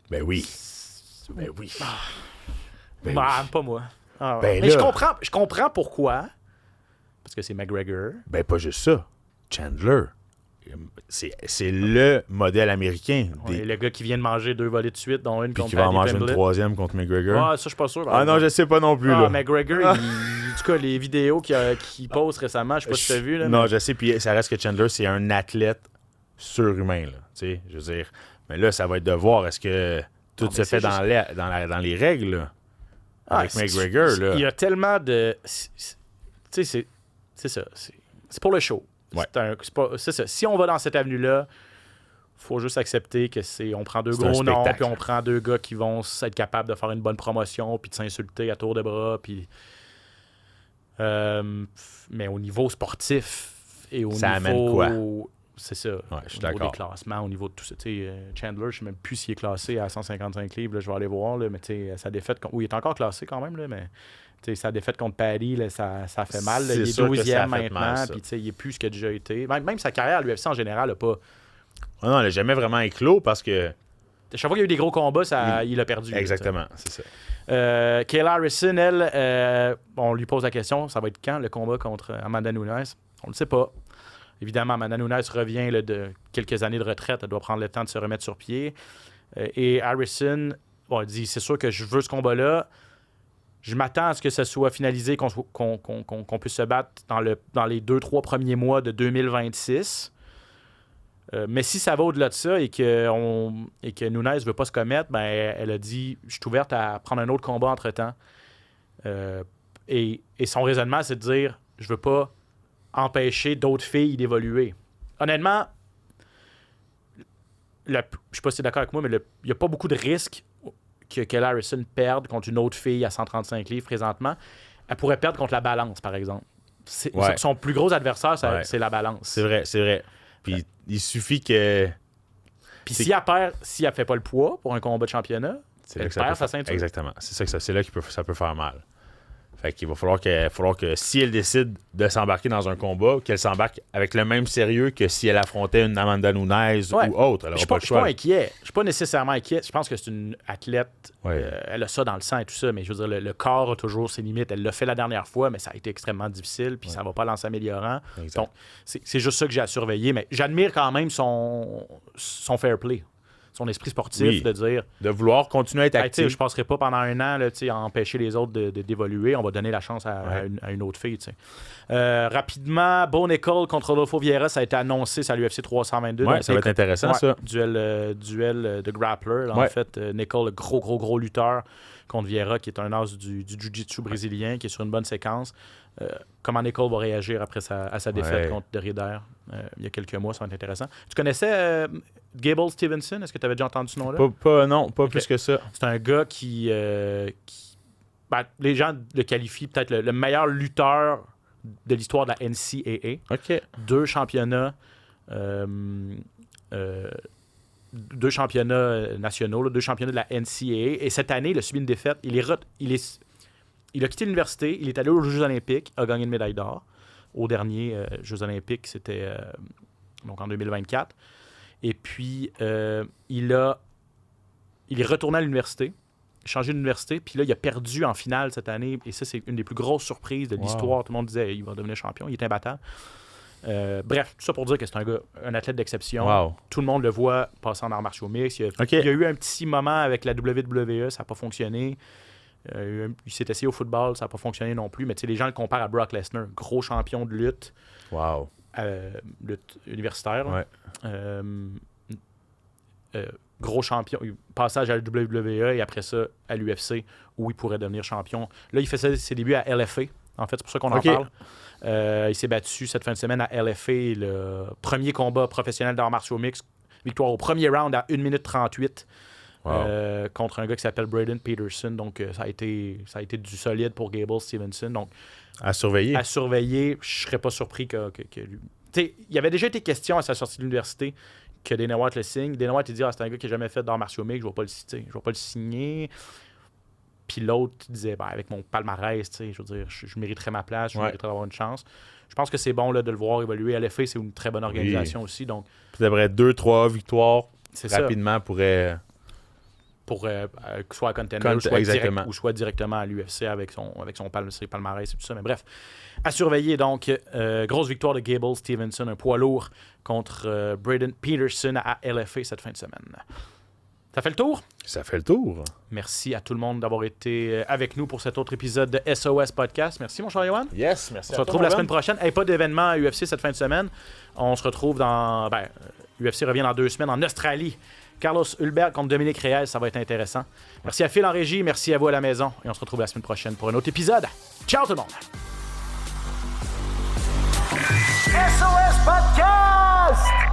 [SPEAKER 2] Ben oui.
[SPEAKER 1] Pas moi.
[SPEAKER 2] Ben
[SPEAKER 1] mais
[SPEAKER 2] là...
[SPEAKER 1] je comprends pourquoi. Parce que c'est McGregor.
[SPEAKER 2] Ben pas juste ça. Chandler. C'est le modèle américain.
[SPEAKER 1] Le gars qui vient de manger 2 volées de suite, dont une
[SPEAKER 2] puis
[SPEAKER 1] contre
[SPEAKER 2] qui va en manger
[SPEAKER 1] Pimblett.
[SPEAKER 2] une 3e contre McGregor.
[SPEAKER 1] Ah, ça, je suis pas sûr.
[SPEAKER 2] Ah non, je sais pas non plus. Là.
[SPEAKER 1] McGregor, en tout cas, les vidéos qu'il pose récemment, je sais pas si tu as vu. Là,
[SPEAKER 2] non, je sais. Puis ça reste que Chandler, c'est un athlète surhumain. Là, je veux dire. Mais là, ça va être de voir est-ce que tout se fait dans les règles. Là, avec McGregor. Là.
[SPEAKER 1] Il y a tellement de... Tu sais, c'est ça. C'est pour le show.
[SPEAKER 2] Ouais.
[SPEAKER 1] C'est ça. Si on va dans cette avenue-là, faut juste accepter que on prend 2 gros noms, puis on prend 2 gars qui vont être capables de faire une bonne promotion, puis de s'insulter à tour de bras, puis... mais au niveau sportif et au
[SPEAKER 2] ça
[SPEAKER 1] niveau...
[SPEAKER 2] amène quoi?
[SPEAKER 1] C'est ça.
[SPEAKER 2] Ouais, je suis
[SPEAKER 1] au niveau
[SPEAKER 2] d'accord.
[SPEAKER 1] des classements, au niveau de tout ça. Chandler, je ne sais même plus s'il est classé à 155 livres. Là, je vais aller voir. Là, mais sa défaite. Oui, il est encore classé quand même. Là, mais sa défaite contre Paddy, là, ça fait mal. Là. Il est 12e maintenant. Puis il n'est plus ce qu'il a déjà été. Même sa carrière à l'UFC en général n'a pas.
[SPEAKER 2] Non, elle n'a jamais vraiment éclos parce que.
[SPEAKER 1] Chaque fois qu'il y a eu des gros combats, il a perdu.
[SPEAKER 2] Exactement,
[SPEAKER 1] là,
[SPEAKER 2] c'est ça.
[SPEAKER 1] Kayla Harrison, elle, on lui pose la question, ça va être quand le combat contre Amanda Nunes? On ne le sait pas. Évidemment, Amanda Nunes revient là, de quelques années de retraite. Elle doit prendre le temps de se remettre sur pied. Et Harrison, elle dit, c'est sûr que je veux ce combat-là. Je m'attends à ce que ça soit finalisé, qu'on puisse se battre dans les 2-3 premiers mois de 2026. Mais si ça va au-delà de ça et que Nunes ne veut pas se commettre, ben, elle a dit « Je suis ouverte à prendre un autre combat entre-temps. » Et son raisonnement, c'est de dire « Je veux pas empêcher d'autres filles d'évoluer. » Honnêtement, je sais pas si tu es d'accord avec moi, mais il n'y a pas beaucoup de risques que Kayla Harrison perde contre une autre fille à 135 livres présentement. Elle pourrait perdre contre la balance, par exemple. Son plus gros adversaire, c'est la balance.
[SPEAKER 2] C'est vrai. Puis il suffit que...
[SPEAKER 1] Puis si elle perd, si elle fait pas le poids pour un combat de championnat, elle perd sa ceinture.
[SPEAKER 2] Exactement. C'est là que ça peut faire mal. Fait qu'il va falloir que si elle décide de s'embarquer dans un combat, qu'elle s'embarque avec le même sérieux que si elle affrontait une Amanda Nunes ou autre. Elle n'aura pas le choix.
[SPEAKER 1] Je suis pas inquiet. Je suis pas nécessairement inquiet. Je pense que c'est une athlète. Elle a ça dans le sang et tout ça, mais je veux dire, le corps a toujours ses limites. Elle l'a fait la dernière fois, mais ça a été extrêmement difficile, puis ça va pas en s'améliorant. Donc, c'est juste ça que j'ai à surveiller. Mais j'admire quand même son fair play. Son esprit sportif, de dire...
[SPEAKER 2] De vouloir continuer à être actif.
[SPEAKER 1] Je ne passerai pas pendant un an là, à empêcher les autres d'évoluer. On va donner la chance à une autre fille. Rapidement, Bo Nickel contre Rodolfo Vieira, ça a été annoncé à l'UFC 322.
[SPEAKER 2] Ouais, ça va être intéressant, ça.
[SPEAKER 1] Duel de grappler. Là, en fait, Nickel, le gros lutteur contre Vieira, qui est un as du jiu-jitsu brésilien, qui est sur une bonne séquence. Comment Nickel va réagir après sa défaite contre Derrider il y a quelques mois, ça va être intéressant. Tu connaissais Gable Stevenson? Est-ce que tu avais déjà entendu ce nom-là?
[SPEAKER 2] Pas plus que ça.
[SPEAKER 1] C'est un gars qui les gens le qualifient peut-être le meilleur lutteur de l'histoire de la NCAA.
[SPEAKER 2] OK.
[SPEAKER 1] 2 championnats nationaux, 2 championnats de la NCAA. Et cette année, il a subi une défaite. Il a quitté l'université, il est allé aux Jeux olympiques, a gagné une médaille d'or. Aux derniers Jeux olympiques, c'était donc en 2024. Et puis, il est retourné à l'université, changé d'université, puis là, il a perdu en finale cette année. Et ça, c'est une des plus grosses surprises de l'histoire. Tout le monde disait il va devenir champion, il est imbattable. Bref, tout ça pour dire que c'est un athlète d'exception.
[SPEAKER 2] Wow.
[SPEAKER 1] Tout le monde le voit passer en arts martiaux mixtes. Il y a eu un petit moment avec la WWE, ça n'a pas fonctionné. Il s'est essayé au football, ça n'a pas fonctionné non plus. Mais les gens le comparent à Brock Lesnar, gros champion de lutte.
[SPEAKER 2] Wow.
[SPEAKER 1] Lutte universitaire.
[SPEAKER 2] Ouais.
[SPEAKER 1] Gros champion. Passage à la WWE et après ça à l'UFC où il pourrait devenir champion. Là, il fait ses débuts à LFA. En fait, c'est pour ça qu'on en parle. Il s'est battu cette fin de semaine à LFA, le premier combat professionnel d'arts martiaux mixtes. Victoire au premier round à 1 minute 38 contre un gars qui s'appelle Braden Peterson. Donc, ça a été du solide pour Gable Stevenson. Donc,
[SPEAKER 2] à surveiller.
[SPEAKER 1] Je serais pas surpris que lui... il y avait déjà été question à sa sortie de l'université que Dana White le signe. Dana White, il dit c'est un gars qui n'a jamais fait d'arts martiaux mixtes, je ne vais pas le signer. Puis l'autre disait avec mon palmarès, je veux dire, je mériterais ma place, je mériterais d'avoir une chance. Je pense que c'est bon là, de le voir évoluer. LFA, c'est une très bonne organisation aussi. Donc,
[SPEAKER 2] tu devrais 2-3 victoires
[SPEAKER 1] rapidement
[SPEAKER 2] pour
[SPEAKER 1] soit à Contender ou soit directement à l'UFC avec son palmarès et tout ça. Mais bref, à surveiller donc. Grosse victoire de Gable Stevenson, un poids lourd contre Braden Peterson à LFA cette fin de semaine. Ça fait le tour?
[SPEAKER 2] Ça fait le tour.
[SPEAKER 1] Merci à tout le monde d'avoir été avec nous pour cet autre épisode de SOS Podcast. Merci, mon cher Yohan.
[SPEAKER 2] Yes, merci.
[SPEAKER 1] On se retrouve la semaine prochaine. Pas d'événement à UFC cette fin de semaine. On se retrouve dans... UFC revient dans 2 semaines en Australie. Carlos Hulbert contre Dominique Reyes, ça va être intéressant. Merci à Phil en régie, merci à vous à la maison. Et on se retrouve la semaine prochaine pour un autre épisode. Ciao tout le monde!
[SPEAKER 3] SOS Podcast!